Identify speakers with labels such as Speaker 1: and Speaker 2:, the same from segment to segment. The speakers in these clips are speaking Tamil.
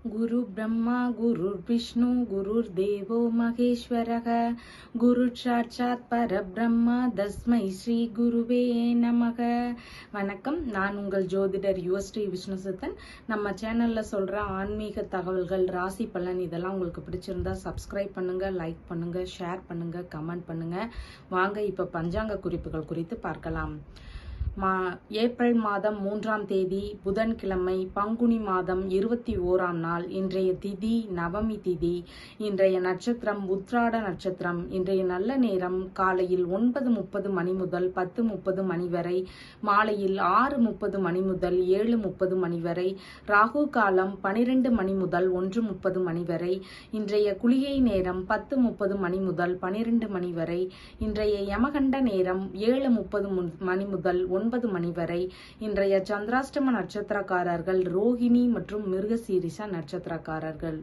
Speaker 1: गुरु ब्रह्मा गुरुर्विष्णु गुरुर्देवो महेश्वरः गुरुसाक्षात् परब्रह्मा தஸ்மை ஸ்ரீ குருவே நமக. வணக்கம், நான் உங்கள் ஜோதிடர் யுவஸ்ரீ விஷ்ணுசித்தன். நம்ம சேனல்ல சொல்ற ஆன்மீக தகவல்கள், ராசி பலன் இதெல்லாம் உங்களுக்கு பிடிச்சிருந்தா சப்ஸ்கிரைப் பண்ணுங்க, லைக் பண்ணுங்க, ஷேர் பண்ணுங்க, கமெண்ட் பண்ணுங்க. வாங்க இப்ப பஞ்சாங்க குறிப்புகள் குறித்து பார்க்கலாம். ஏப்ரல் மாதம் 3ஆம் தேதி புதன்கிழமை, பங்குனி மாதம் 21ஆம் நாள். இன்றைய திதி நவமி திதி. இன்றைய நட்சத்திரம் உத்ராட நட்சத்திரம். இன்றைய நல்ல நேரம் காலையில் 9:30 மணி முதல் 10:30 மணி வரை, மாலையில் 6:30 மணி முதல் 7:30 மணி வரை. ராகு காலம் 12 மணி முதல் 1:30 மணி வரை. இன்றைய குளிகை நேரம் 10:30 மணி முதல் 12 மணி வரை. இன்றைய யமகண்ட நேரம் 7:30 மணி முதல் 9 மணி வரை. இன்றைய சந்திராஷ்டம நட்சத்திரக்காரர்கள் ரோஹிணி மற்றும் மிருகசீரிஷ நட்சத்திரக்காரர்கள்.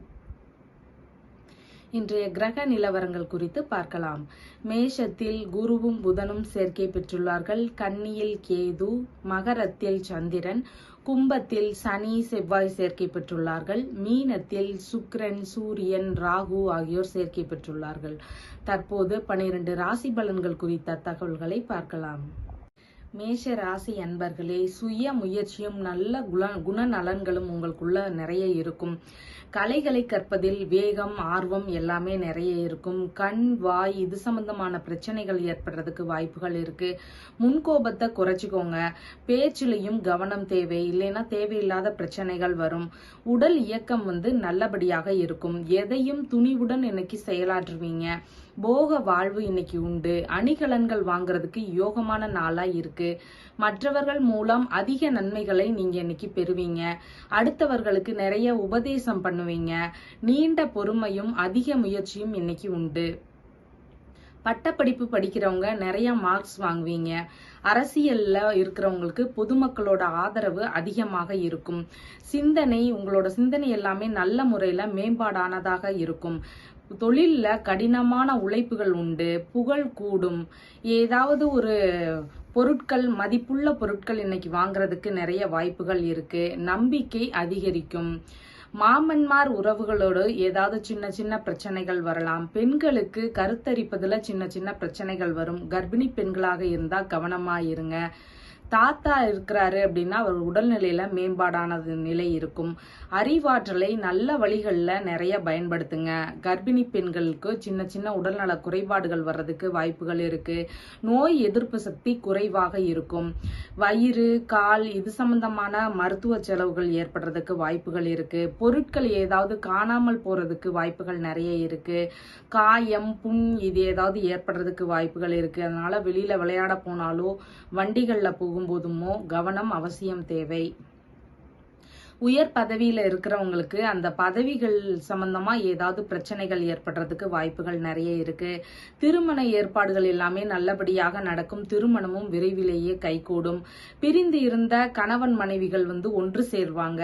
Speaker 1: இன்றைய கிரக நிலவரங்கள் குறித்து பார்க்கலாம். மேஷத்தில் குருவும் புதனும் சேர்க்கை பெற்றுள்ளார்கள். கன்னியில் கேது, மகரத்தில் சந்திரன், கும்பத்தில் சனி செவ்வாய் சேர்க்கை பெற்றுள்ளார்கள். மீனத்தில் சுக்கிரன், சூரியன், ராகு ஆகியோர் சேர்க்கை பெற்றுள்ளார்கள். தற்போது 12 ராசி பலன்கள் குறித்த தகவல்களை பார்க்கலாம். மேஷ ராசி அன்பர்களே, சுய முயற்சியும் நல்ல குணநலன்களும் உங்களுக்குள்ள நிறைய இருக்கும். கலைகளை கற்பதில் வேகம், ஆர்வம் எல்லாமே நிறைய இருக்கும். கண், வாய் இது சம்பந்தமான பிரச்சனைகள் ஏற்படுறதுக்கு வாய்ப்புகள் இருக்கு. முன்கோபத்தை குறைச்சிக்கோங்க. பேச்சிலையும் கவனம் தேவை, இல்லைன்னா தேவையில்லாத பிரச்சனைகள் வரும். உடல் இயக்கம் நல்லபடியாக இருக்கும். எதையும் துணிவுடன் இன்னைக்கு செயலாற்றுவீங்க. போக வாழ்வு இன்னைக்கு உண்டு. அணிகலன்கள் வாங்குறதுக்கு யோகமான நாளா இருக்கு. மற்றவர்கள் மூலம் அதிக நன்மைகளை நீங்க இன்னைக்கு பெறுவீங்க. அடுத்தவர்களுக்கு நிறைய உபதேசம் பண்ணுவீங்க. நீண்ட பொறுமையும் அதிக முயற்சியும் இன்னைக்கு உண்டு. பட்டப்படிப்பு படிக்கிறவங்க நிறைய மார்க்ஸ் வாங்குவீங்க. அரசியல்ல இருக்கிறவங்களுக்கு பொதுமக்களோட ஆதரவு அதிகமாக இருக்கும். உங்களோட சிந்தனை எல்லாமே நல்ல முறையில மேம்பாடானதாக இருக்கும். தொழில்ல கடினமான உழைப்புகள் உண்டு. புகழ் கூடும். ஏதாவது ஒரு பொருட்கள், மதிப்புள்ள பொருட்கள் இன்னைக்கு வாங்குறதுக்கு நிறைய வாய்ப்புகள் இருக்கு. நம்பிக்கை அதிகரிக்கும். மாமன்மார் உறவுகளோடு ஏதாவது சின்ன சின்ன பிரச்சனைகள் வரலாம். பெண்களுக்கு கருத்தரிப்பதுல சின்ன சின்ன பிரச்சனைகள் வரும். கர்ப்பிணி பெண்களாக இருந்தா கவனமா இருங்க. தாத்தா இருக்கிறாரு அப்படின்னா அவர் உடல்நிலையில மேம்பாடானது நிலை இருக்கும். அறிவாற்றலை நல்ல வழிகள்ல நிறைய பயன்படுத்துங்க. கர்ப்பிணி பெண்களுக்கு சின்ன சின்ன உடல்நல குறைபாடுகள் வர்றதுக்கு வாய்ப்புகள் இருக்கு. நோய் எதிர்ப்பு சக்தி குறைவாக இருக்கும். வயிறு, கால் இது சம்பந்தமான மருத்துவ செலவுகள் ஏற்படுறதுக்கு வாய்ப்புகள் இருக்கு. பொருட்கள் ஏதாவது காணாமல் போறதுக்கு வாய்ப்புகள் நிறைய இருக்கு. காயம், புண் இது ஏதாவது ஏற்படுறதுக்கு வாய்ப்புகள் இருக்கு. அதனால வெளியில விளையாட போனாலோ வண்டிகள்ல போதுமோ கவனம் அவசியம் தேவை. உயர் பதவியில இருக்கிறவங்களுக்கு அந்த பதவிகள் சம்பந்தமா ஏதாவது பிரச்சனைகள் ஏற்படுறதுக்கு வாய்ப்புகள் நிறைய இருக்கு. திருமண ஏற்பாடுகள் எல்லாமே நல்லபடியாக நடக்கும். திருமணமும் விரைவிலேயே கைகூடும். பிரிந்து இருந்த கணவன் மனைவிகள் ஒன்று சேர்வாங்க.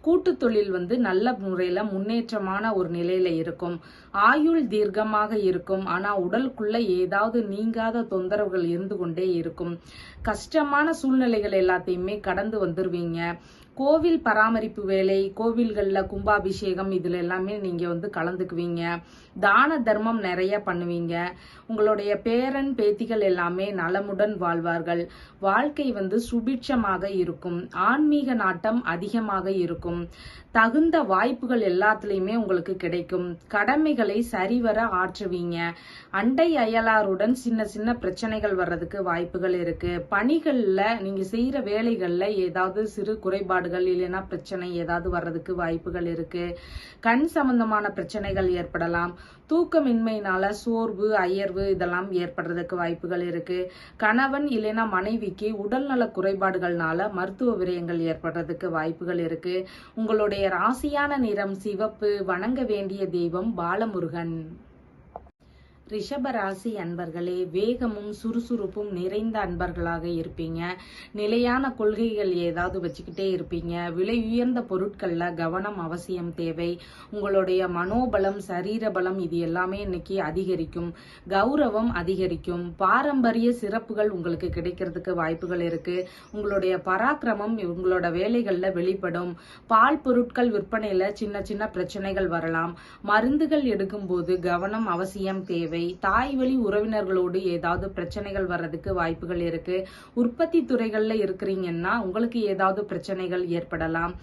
Speaker 1: கூட்டு தொழில் நல்ல முறையில முன்னேற்றமான ஒரு நிலையில இருக்கும். ஆயுள் தீர்க்கமாக இருக்கும். ஆனா உடலுக்குள்ள ஏதாவது நீங்காத தொந்தரவுகள் இருந்து கொண்டே இருக்கும். கஷ்டமான சூழ்நிலைகள் எல்லாத்தையுமே கடந்து வந்துருவீங்க. கோவில் பராமரிப்பு வேலை, கோவில்கள்ல கும்பாபிஷேகம் இதுல எல்லாமே நீங்க கலந்துக்குவீங்க. தான தர்மம் நிறைய பண்ணுவீங்க. உங்களுடைய பேரன் பேத்திகள் எல்லாமே நலமுடன் வாழ்வார்கள். வாழ்க்கை சுபிட்சமாக இருக்கும். ஆன்மீக நாட்டம் அதிகமாக இருக்கும். தகுந்த வாய்ப்புகள் எல்லாத்துலயுமே உங்களுக்கு கிடைக்கும். கடமைகளை சரிவர ஆற்றுவீங்க. அண்டை அயலாருடன் சின்ன சின்ன பிரச்சனைகள் வர்றதுக்கு வாய்ப்புகள் இருக்கு. பணிகள்ல நீங்க செய்யற வேலைகள்ல ஏதாவது சிறு குறைபாடுகள் இல்லைன்னா பிரச்சனை ஏதாவது வர்றதுக்கு வாய்ப்புகள் இருக்கு. கண் சம்பந்தமான பிரச்சனைகள் ஏற்படலாம். தூக்கமின்மையினால சோர்வு, அயர்வு இதெல்லாம் ஏற்படுறதுக்கு வாய்ப்புகள் இருக்கு. கணவன் இல்லைன்னா மனைவிக்கு உடல்நல குறைபாடுகள்னால மருத்துவ விரயங்கள் ஏற்படுறதுக்கு வாய்ப்புகள் இருக்கு. உங்களுடைய ராசியான நிறம் சிவப்பு. வணங்க வேண்டிய தெய்வம் பாலமுருகன். ரிஷபராசி அன்பர்களே, வேகமும் சுறுசுறுப்பும் நிறைந்த அன்பர்களாக இருப்பீங்க. நிலையான கொள்கைகள் ஏதாவது வச்சுக்கிட்டே இருப்பீங்க. விலை உயர்ந்த பொருட்கள்ல கவனம் அவசியம் தேவை. உங்களுடைய மனோபலம், சரீர பலம் இது எல்லாமே இன்னைக்கு அதிகரிக்கும். கௌரவம் அதிகரிக்கும். பாரம்பரிய சிறப்புகள் உங்களுக்கு கிடைக்கிறதுக்கு வாய்ப்புகள் இருக்கு. உங்களுடைய பராக்கிரமம் உங்களோட வேலைகள்ல வெளிப்படும். பால் பொருட்கள் விற்பனையில சின்ன சின்ன பிரச்சனைகள் வரலாம். மருந்துகள் எடுக்கும் போது கவனம் அவசியம் தேவை. தாய் வழி உறவினர்களோடு ஏதாவது பிரச்சனைகள் வர்றதுக்கு வாய்ப்புகள் இருக்கு. உற்பத்தி துறைகள்ல இருக்கிறீங்கன்னா உங்களுக்கு ஏதாவது பிரச்சனைகள் ஏற்படலாம்.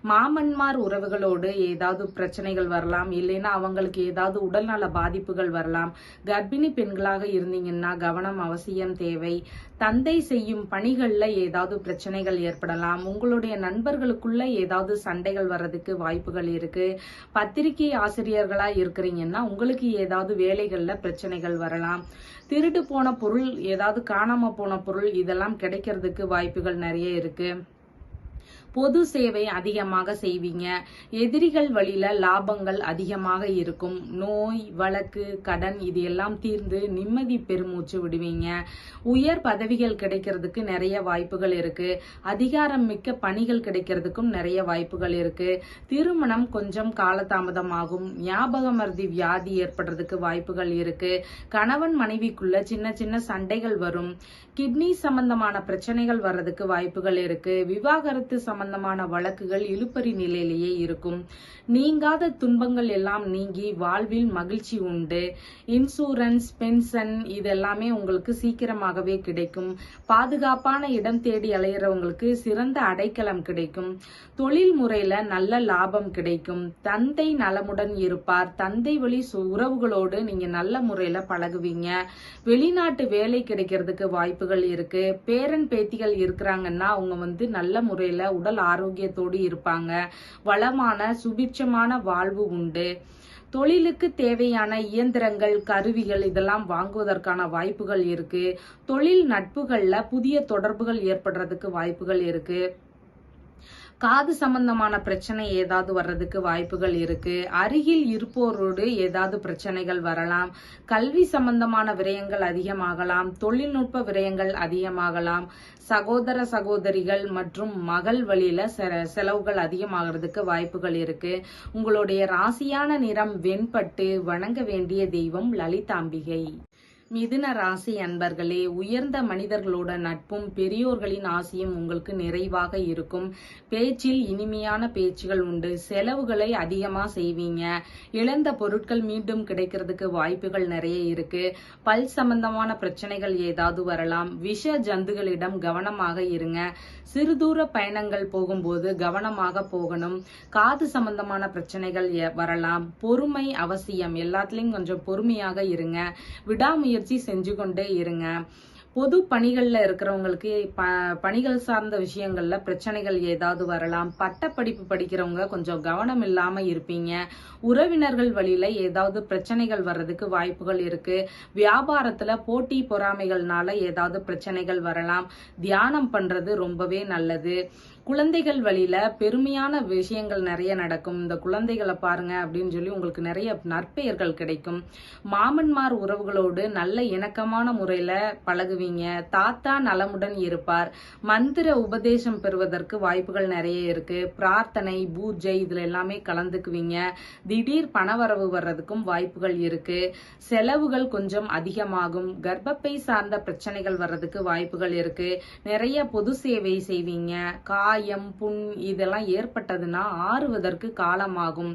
Speaker 1: மாமன்மார் உறவுகளோடு ஏதாவது பிரச்சனைகள் வரலாம். இல்லைன்னா அவங்களுக்கு ஏதாவது உடல்நல பாதிப்புகள் வரலாம். கர்ப்பிணி பெண்களாக இருந்தீங்கன்னா கவனம் அவசியம் தேவை. தந்தை செய்யும் பணிகள்ல ஏதாவது பிரச்சனைகள் ஏற்படலாம். உங்களுடைய நண்பர்களுக்குள்ள ஏதாவது சண்டைகள் வர்றதுக்கு வாய்ப்புகள் இருக்கு. பத்திரிகை ஆசிரியர்களா இருக்கிறீங்கன்னா உங்களுக்கு ஏதாவது வேலைகள்ல பிரச்சனைகள் வரலாம். திருடு போன பொருள், ஏதாவது காணாம போன பொருள் இதெல்லாம் கிடைக்கிறதுக்கு வாய்ப்புகள் நிறைய இருக்கு. பொது சேவை அதிகமாக செய்வீங்க. எதிரிகள் வழியில லாபங்கள் அதிகமாக இருக்கும். நோய், வழக்கு, கடன் இது எல்லாம் தீர்ந்து நிம்மதி பெருமூச்சு விடுவீங்க. உயர் பதவிகள் கிடைக்கிறதுக்கு நிறைய வாய்ப்புகள் இருக்கு. அதிகாரம் மிக்க பணிகள் கிடைக்கிறதுக்கும் நிறைய வாய்ப்புகள் இருக்கு. திருமணம் கொஞ்சம் காலதாமதமாகும். ஞாபக மறதி வியாதி ஏற்படுறதுக்கு வாய்ப்புகள் இருக்கு. கணவன் மனைவிக்குள்ள சின்ன சின்ன சண்டைகள் வரும். கிட்னி சம்பந்தமான பிரச்சனைகள் வர்றதுக்கு வாய்ப்புகள் இருக்கு. விவாகரத்து சம்பந்தமான வழக்குகள் இழுபறி நிலையிலேயே இருக்கும். நீங்காத துன்பங்கள் எல்லாம் நீங்கி வாழ்வில் மகிழ்ச்சி உண்டு. இன்சூரன்ஸ், பென்ஷன் இதெல்லாமே உங்களுக்கு சீக்கிரமாகவே கிடைக்கும். பாதுகாப்பான இடம் தேடி அலையிறவங்களுக்கு சிறந்த அடைக்கலம் கிடைக்கும். தொழில் முறையில நல்ல லாபம் கிடைக்கும். தந்தை நலமுடன் இருப்பார். தந்தை வழி உறவுகளோடு நீங்க நல்ல முறையில பழகுவீங்க. வெளிநாட்டு வேலை கிடைக்கிறதுக்கு வாய்ப்புகள் இருக்கு. பேரன் பேத்திகள் இருக்கிறாங்கன்னா அவங்க நல்ல முறையில உடல் ஆரோக்கியத்தோடு இருப்பாங்க. வளமான சுபிட்சமான வாழ்வு உண்டு. தொழிலுக்கு தேவையான இயந்திரங்கள், கருவிகள் இதெல்லாம் வாங்குவதற்கான வாய்ப்புகள் இருக்கு. தொழில் நட்புகள்ல புதிய தொடர்புகள் ஏற்படுறதுக்கு வாய்ப்புகள் இருக்கு. காது சம்பந்தமான பிரச்சனை ஏதாவது வர்றதுக்கு வாய்ப்புகள் இருக்கு. அருகில் இருப்போரோடு ஏதாவது பிரச்சனைகள் வரலாம். கல்வி சம்பந்தமான விரயங்கள் அதிகமாகலாம். தொழில்நுட்ப விரயங்கள் அதிகமாகலாம். சகோதர சகோதரிகள் மற்றும் மகள் வழியில செலவுகள் அதிகமாகிறதுக்கு வாய்ப்புகள் இருக்கு. உங்களுடைய ராசியான நிறம் வெண்பட்டு. வணங்க வேண்டிய தெய்வம் லலிதாம்பிகை. மிதுன ராசி அன்பர்களே, உயர்ந்த மனிதர்களோட நட்பும் பெரியோர்களின் ஆசையும் உங்களுக்கு நிறைவாக இருக்கும். பேச்சில் இனிமையான பேச்சுகள் உண்டு. செலவுகளை அதிகமா செய்வீங்க. இழந்த பொருட்கள் மீண்டும் கிடைக்கிறதுக்கு வாய்ப்புகள் நிறைய இருக்கு. பல் சம்பந்தமான பிரச்சனைகள் ஏதாவது வரலாம். விஷ ஜந்துகளிடம் கவனமாக இருங்க. சிறுதூர பயணங்கள் போகும்போது கவனமாக போகணும். காது சம்பந்தமான பிரச்சனைகள் வரலாம். பொறுமை அவசியம். எல்லாத்துலயும் கொஞ்சம் பொறுமையாக இருங்க. விடாமுயற்சி செஞ்சு கொண்டே இருங்க. பொது பணிகள்ல இருக்கிறவங்களுக்கு பணிகள் சார்ந்த விஷயங்கள்ல பிரச்சனைகள் ஏதாவது வரலாம். பட்ட படிப்பு படிக்கிறவங்க கொஞ்சம் கவனம் இல்லாம இருப்பீங்க. உறவினர்கள் வழியில ஏதாவது பிரச்சனைகள் வர்றதுக்கு வாய்ப்புகள் இருக்கு. வியாபாரத்துல போட்டி பொறாமைகள்னால ஏதாவது பிரச்சனைகள் வரலாம். தியானம் பண்றது ரொம்பவே நல்லது. குழந்தைகள் வழியில பெருமையான விஷயங்கள் நிறைய நடக்கும். இந்த குழந்தைகளை பாருங்க அப்படின்னு சொல்லி உங்களுக்கு நிறைய நற்பெயர்கள் கிடைக்கும். மாமன்மார் உறவுகளோடு நல்ல இணக்கமான முறையில பழகுவீங்க. தாத்தா நலமுடன் இருப்பார். மந்திர உபதேசம் பெறுவதற்கு வாய்ப்புகள் நிறைய இருக்கு. பிரார்த்தனை, பூஜை இதுல எல்லாமே கலந்துக்குவீங்க. திடீர் பணவரவு வர்றதுக்கும் வாய்ப்புகள் இருக்கு. செலவுகள் கொஞ்சம் அதிகமாகும். கர்ப்பப்பை சார்ந்த பிரச்சனைகள் வர்றதுக்கு வாய்ப்புகள் இருக்கு. நிறைய பொது சேவை செய்வீங்க. காயம், புண் இதெல்லாம் ஏற்பட்டதுன்னா ஆறுவதற்கு காலமாகும்.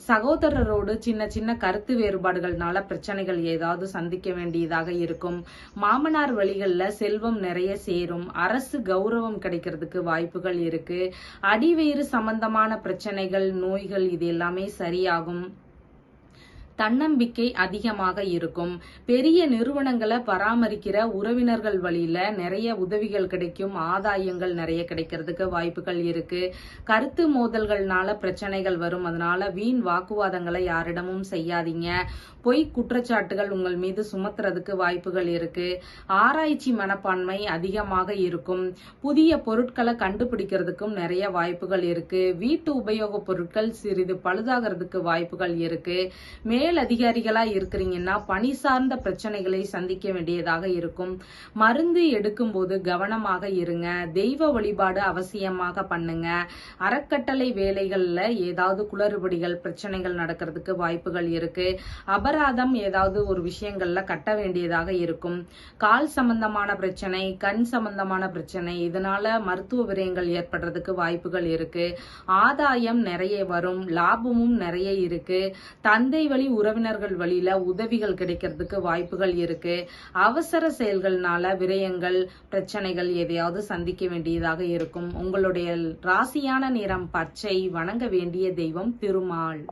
Speaker 1: சகோதரரோடு சின்ன சின்ன கருத்து வேறுபாடுகள்னால பிரச்சனைகள் ஏதாவது சந்திக்க வேண்டியதாக இருக்கும். மாமனார் வழிகள்ல செல்வம் நிறைய சேரும். அரசு கௌரவம் கிடைக்கிறதுக்கு வாய்ப்புகள் இருக்கு. அடிவயிறு சம்பந்தமான பிரச்சனைகள், நோய்கள் இது எல்லாமே சரியாகும். தன்னம்பிக்கை அதிகமாக இருக்கும். பெரிய நிறுவனங்களை பராமரிக்கிற உறவினர்கள் வழியில நிறைய உதவிகள் கிடைக்கும். ஆதாயங்கள் நிறைய கிடைக்கிறதுக்கு வாய்ப்புகள் இருக்கு. கருத்து மோதல்கள்னால பிரச்சனைகள் வரும். அதனால வீண் வாக்குவாதங்களை யாரிடமும் செய்யாதீங்க. பொய் குற்றச்சாட்டுகள் உங்கள் மீது சுமத்துறதுக்கு வாய்ப்புகள் இருக்கு. ஆராய்ச்சி மனப்பான்மை அதிகமாக இருக்கும். புதிய பொருட்களை கண்டுபிடிக்கிறதுக்கும் நிறைய வாய்ப்புகள் இருக்கு. வீட்டு உபயோக பொருட்கள் சிறிது பழுதாகிறதுக்கு வாய்ப்புகள் இருக்கு. மேல் அதிகாரிகளா இருக்கிறீங்கன்னா பணி சார்ந்த பிரச்சனைகளை சந்திக்க வேண்டியதாக இருக்கும். மருந்து எடுக்கும் போது கவனமாக இருங்க. தெய்வ வழிபாடு அவசியமாக பண்ணுங்க. அறக்கட்டளை வேலைகள்ல ஏதாவது குளறுபடிகள் பிரச்சனைகள் நடக்கிறதுக்கு வாய்ப்புகள் இருக்கு. அபராதம் ஏதாவது ஒரு விஷயங்கள்ல கட்ட வேண்டியதாக இருக்கும். கால் சம்பந்தமான பிரச்சனை, கண் சம்பந்தமான பிரச்சனை, இதனால மருத்துவ விரயங்கள் ஏற்படுறதுக்கு வாய்ப்புகள் இருக்கு. ஆதாயம் நிறைய வரும், லாபமும் நிறைய இருக்கு. தந்தை வழி உறவினர்கள் வழியில உதவிகள் கிடைக்கிறதுக்கு வாய்ப்புகள் இருக்கு. அவசர செயல்கள்னால விரயங்கள் பிரச்சனைகள் எதையாவது சந்திக்க வேண்டியதாக இருக்கும். உங்களுடைய ராசியான நிறம் பச்சை. வணங்க வேண்டிய தெய்வம் திருமால்.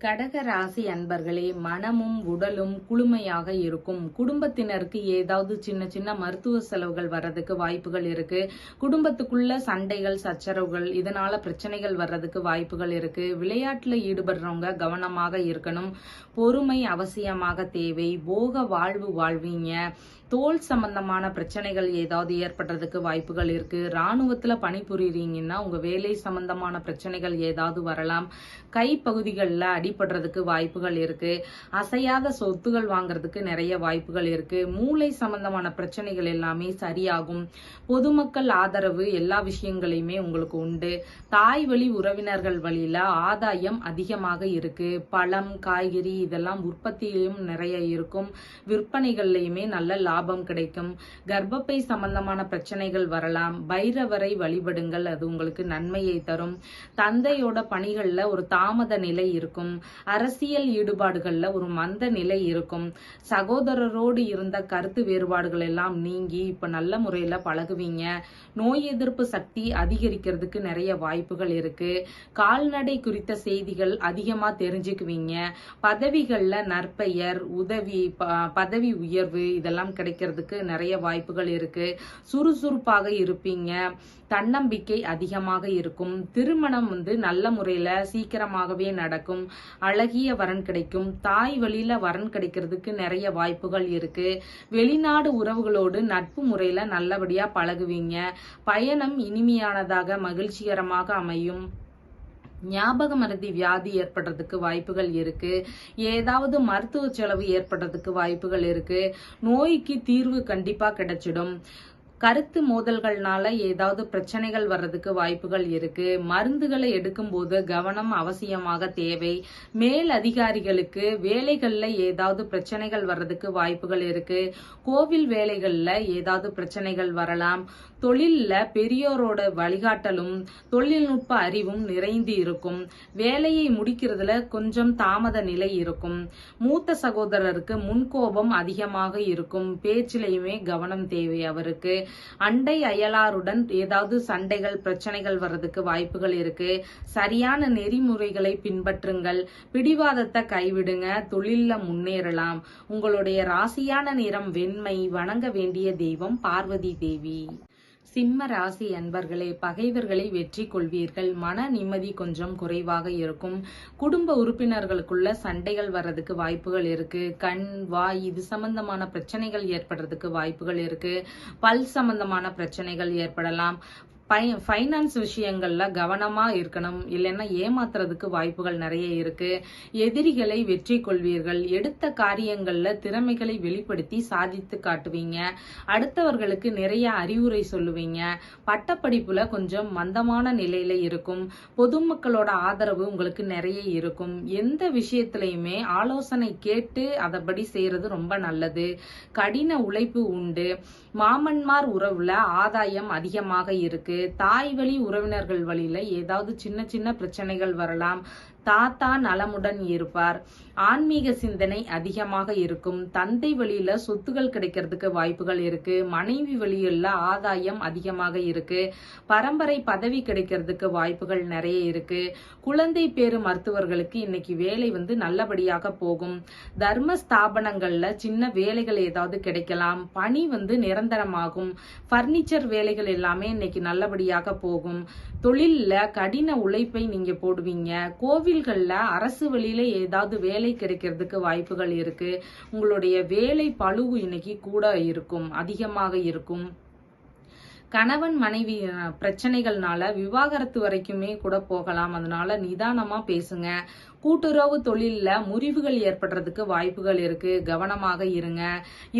Speaker 1: கடக ராசி அன்பர்களே, மனமும் உடலும் குளுமையாக இருக்கும். குடும்பத்தினருக்கு ஏதாவது சின்ன சின்ன மருத்துவ செலவுகள் வர்றதுக்கு வாய்ப்புகள் இருக்கு. குடும்பத்துக்குள்ள சண்டைகள் சச்சரவுகள் இதனால பிரச்சனைகள் வர்றதுக்கு வாய்ப்புகள் இருக்கு. விளையாட்டுல ஈடுபடுறவங்க கவனமாக இருக்கணும். பொறுமை அவசியமாக தேவை. போக வாழ்வு வாழ்வீங்க. தோல் சம்பந்தமான பிரச்சனைகள் ஏதாவது ஏற்படுறதுக்கு வாய்ப்புகள் இருக்கு. ராணுவத்துல பணிபுரியறீங்கன்னா உங்க வேலை சம்பந்தமான பிரச்சனைகள் ஏதாவது வரலாம். கை பகுதிகளில் அடிபடுறதுக்கு வாய்ப்புகள் இருக்கு. அசையாத சொத்துகள் வாங்குறதுக்கு நிறைய வாய்ப்புகள் இருக்கு. மூளை சம்பந்தமான பிரச்சனைகள் எல்லாமே சரியாகும். பொதுமக்கள் ஆதரவு எல்லா விஷயங்களையுமே உங்களுக்கு உண்டு. தாய் வழி உறவினர்கள் வழியில ஆதாயம் அதிகமாக இருக்கு. பழம் காய்கறி இதெல்லாம் உற்பத்தியிலும் நிறைய இருக்கும். விற்பனைகள்லயுமே நல்ல லாபம் கிடைக்கும். கர்ப்பப்பை சம்பந்தமான பிரச்சனைகள் வரலாம். பைரவரை வழிபடுங்கள், அது உங்களுக்கு நன்மையை தரும். தந்தையோட பணிகள்ல ஒரு தாமத நிலை இருக்கும். அரசியல் ஈடுபாடுகள்ல ஒரு மந்த நிலை இருக்கும். சகோதரரோடு இருந்த கருத்து வேறுபாடுகள் எல்லாம் நீங்கி இப்ப நல்ல முறையில பழகுவீங்க. நோய் எதிர்ப்பு சக்தி அதிகரிக்கிறதுக்கு நிறைய வாய்ப்புகள் இருக்கு. கால்நடை குறித்த செய்திகள் அதிகமா தெரிஞ்சுக்குவீங்க. பதவிகள்ல நற்பெயர், உதவி, பதவி உயர்வு இதெல்லாம் கிடைக்கிறதுக்கு நிறைய வாய்ப்புகள் இருக்கு. சுறுசுறுப்பாக இருப்பீங்க. தன்னம்பிக்கை அதிகமாக இருக்கும். திருமணம் நல்ல முறையில சீக்கிரமாகவே நடக்கும். அழகிய வரன் கிடைக்கும். தாய் வழியில வரன் கிடைக்கிறதுக்கு நிறைய வாய்ப்புகள் இருக்கு. வெளிநாடு உறவுகளோடு நட்பு முறையில நல்லபடியா பழகுவீங்க. பயணம் இனிமையானதாக மகிழ்ச்சிகரமாக அமையும். ஞாபக மறதி வியாதி ஏற்படுறதுக்கு வாய்ப்புகள் இருக்கு. ஏதாவது மருத்துவ செலவு ஏற்படுறதுக்கு வாய்ப்புகள் இருக்கு. நோய்க்கு தீர்வு கண்டிப்பா கிடைச்சிடும். கருத்து மோதல்கள்னால ஏதாவது பிரச்சனைகள் வர்றதுக்கு வாய்ப்புகள் இருக்கு. மருந்துகளை எடுக்கும் போது கவனம் அவசியமாக தேவை. மேல் அதிகாரிகளுக்கு வேலைகள்ல ஏதாவது பிரச்சனைகள் வர்றதுக்கு வாய்ப்புகள் இருக்கு. கோவில் வேலைகள்ல ஏதாவது பிரச்சனைகள் வரலாம். தொழில்ல பெரியோரோட வழிகாட்டலும் தொழில்நுட்ப அறிவும் நிறைந்து இருக்கும். வேலையை முடிக்கிறதுல கொஞ்சம் தாமத நிலை இருக்கும். மூத்த சகோதரருக்கு முன்கோபம் அதிகமாக இருக்கும். பேச்சிலையுமே கவனம் தேவை அவருக்கு. அண்டை அயலாருடன் ஏதாவது சண்டைகள் பிரச்சனைகள் வர்றதுக்கு வாய்ப்புகள் இருக்கு. சரியான நெறிமுறைகளை பின்பற்றுங்கள். பிடிவாதத்தை கைவிடுங்க. தொழில்ல முன்னேறலாம். உங்களுடைய ராசியான நிறம் வெண்மை. வணங்க வேண்டிய தெய்வம் பார்வதி தேவி. சிம்ம ராசி அன்பர்களே, பகைவர்களை வெற்றி கொள்வீர்கள். மன நிம்மதி கொஞ்சம் குறைவாக இருக்கும். குடும்ப உறுப்பினர்களுக்குள்ள சண்டைகள் வர்றதுக்கு வாய்ப்புகள் இருக்கு. கண் வாய் இது சம்பந்தமான பிரச்சனைகள் ஏற்படுறதுக்கு வாய்ப்புகள் இருக்கு. பல் சம்பந்தமான பிரச்சனைகள் ஏற்படலாம். ஃபைனான்ஸ் விஷயங்கள்ல கவனமா இருக்கணும். இல்லைன்னா ஏமாத்துறதுக்கு வாய்ப்புகள் நிறைய இருக்கு. எதிரிகளை வெற்றி கொள்வீர்கள். எடுத்த காரியங்கள்ல திறமைகளை வெளிப்படுத்தி சாதித்து காட்டுவீங்க. அடுத்தவர்களுக்கு நிறைய அறிவுரை சொல்லுவீங்க. பட்டப்படிப்புல கொஞ்சம் மந்தமான நிலையில இருக்கும். பொதுமக்களோட ஆதரவு உங்களுக்கு நிறைய இருக்கும். எந்த விஷயத்திலையுமே ஆலோசனை கேட்டு அதபடி செய்யறது ரொம்ப நல்லது. கடின உழைப்பு உண்டு. மாமன்மார் உறவுல ஆதாயம் அதிகமாக இருக்கு. தாய் வழி உறவினர்கள் வழியில ஏதாவது சின்ன சின்ன பிரச்சனைகள் வரலாம். தாத்தா நலமுடன் இருப்பார். ஆன்மீக சிந்தனை அதிகமாக இருக்கும். தந்தை வழியில சொத்துகள் கிடைக்கிறதுக்கு வாய்ப்புகள் இருக்கு. மனைவி வழியில ஆதாயம் அதிகமாக இருக்கு. பரம்பரை பதவி கிடைக்கிறதுக்கு வாய்ப்புகள் நிறைய இருக்கு. குழந்தை பேறு மருத்துவர்களுக்கு இன்னைக்கு வேலை நல்லபடியாக போகும். தர்ம ஸ்தாபனங்கள்ல சின்ன வேலைகள் ஏதாவது கிடைக்கலாம். பணி நிரந்தரமாகும். பர்னிச்சர் வேலைகள் எல்லாமே இன்னைக்கு நல்லபடியாக போகும். தொழில்ல கடின உழைப்பை நீங்க போடுவீங்க. கோவில்கள்ல அரசு வழியில ஏதாவது வேலை கிடைக்கிறதுக்கு வாய்ப்புகள் இருக்கு. உங்களுடைய வேலை பளுவு இன்னைக்கு கூட இருக்கும், அதிகமாக இருக்கும். கணவன் மனைவி பிரச்சனைகள்னால விவாகரத்து வரைக்குமே கூட போகலாம். அதனால நிதானமா பேசுங்க. கூட்டுறவு தொழில்ல முறிவுகள் ஏற்படுறதுக்கு வாய்ப்புகள் இருக்கு. கவனமாக இருங்க.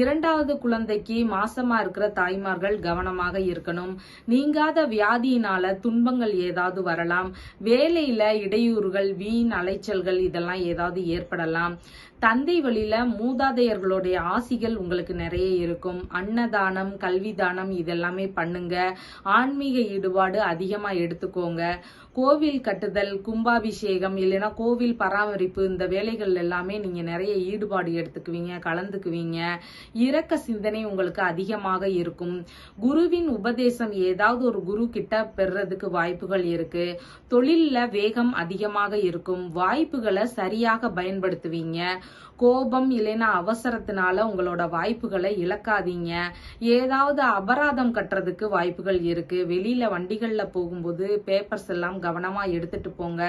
Speaker 1: 2வது குழந்தைக்கு மாசமா இருக்கிற தாய்மார்கள் கவனமாக இருக்கணும். நீங்காத வியாதியினால துன்பங்கள் ஏதாவது வரலாம். வேலையில இடையூறுகள், வீண் அலைச்சல்கள் இதெல்லாம் ஏதாவது ஏற்படலாம். தந்தை வழியில மூதாதையர்களுடைய ஆசிகள் உங்களுக்கு நிறைய இருக்கும். அன்னதானம், கல்வி தானம் இதெல்லாமே பண்ணுங்க. ஆன்மீக ஈடுபாடு அதிகமா எடுத்துக்கோங்க. கோவில் கட்டுதல், கும்பாபிஷேகம் இல்லைன்னா கோவில் பராமரிப்பு இந்த வேலைகள் எல்லாமே நீங்க நிறைய ஈடுபாடு எடுத்துக்குவீங்க, கலந்துக்குவீங்க. இரக்க சிந்தனை உங்களுக்கு அதிகமாக இருக்கும். குருவின் உபதேசம் ஏதாவது ஒரு குரு கிட்ட பெறறதுக்கு வாய்ப்புகள் இருக்கு. தொழில்ல வேகம் அதிகமாக இருக்கும். வாய்ப்புகளை சரியாக பயன்படுத்துவீங்க. கோபம் இல்லைன்னா அவசரத்தினால உங்களோட வாய்ப்புகளை இழக்காதீங்க. ஏதாவது அபராதம் கட்டுறதுக்கு வாய்ப்புகள் இருக்கு. வெளியில வண்டிகள்ல போகும்போது பேப்பர்ஸ் எல்லாம் கவனமா எடுத்துட்டு போங்க.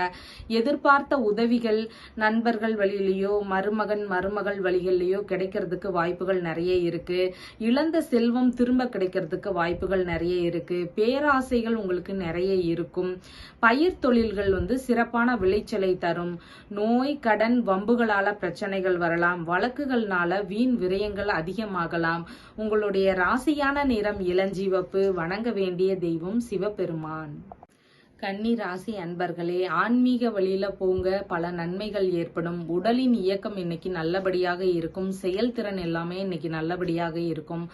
Speaker 1: எதிர்பார்த்த உதவிகள் நண்பர்கள் வழியிலயோ மருமகள் வழிகளிலயோ கிடைக்கிறதுக்கு வாய்ப்புகள் நிறைய இருக்கு. இழந்த செல்வம் திரும்ப கிடைக்கிறதுக்கு வாய்ப்புகள் நிறைய இருக்கு. பேராசைகள் உங்களுக்கு நிறைய இருக்கும். பயிர் தொழில்கள் சிறப்பான விளைச்சலை தரும். நோய், கடன், வம்புகளால பிரச்சனைகள் வரலாம். வழக்குகள்னால வீண் விரயங்கள் அதிகமாகலாம். உங்களுடைய ராசியான நிறம் இளஞ்சிவப்பு. வணங்க வேண்டிய தெய்வம் சிவபெருமான். கன்னி ராசி அன்பர்களே, ஆன்மீக வழியில போங்க. பல நன்மைகள் ஏற்படும். உடலின் இயக்கம் இன்னைக்கு நல்லபடியாக இருக்கும். செயல்திறன் எல்லாமே இன்னைக்கு நல்லபடியாக இருக்கும்.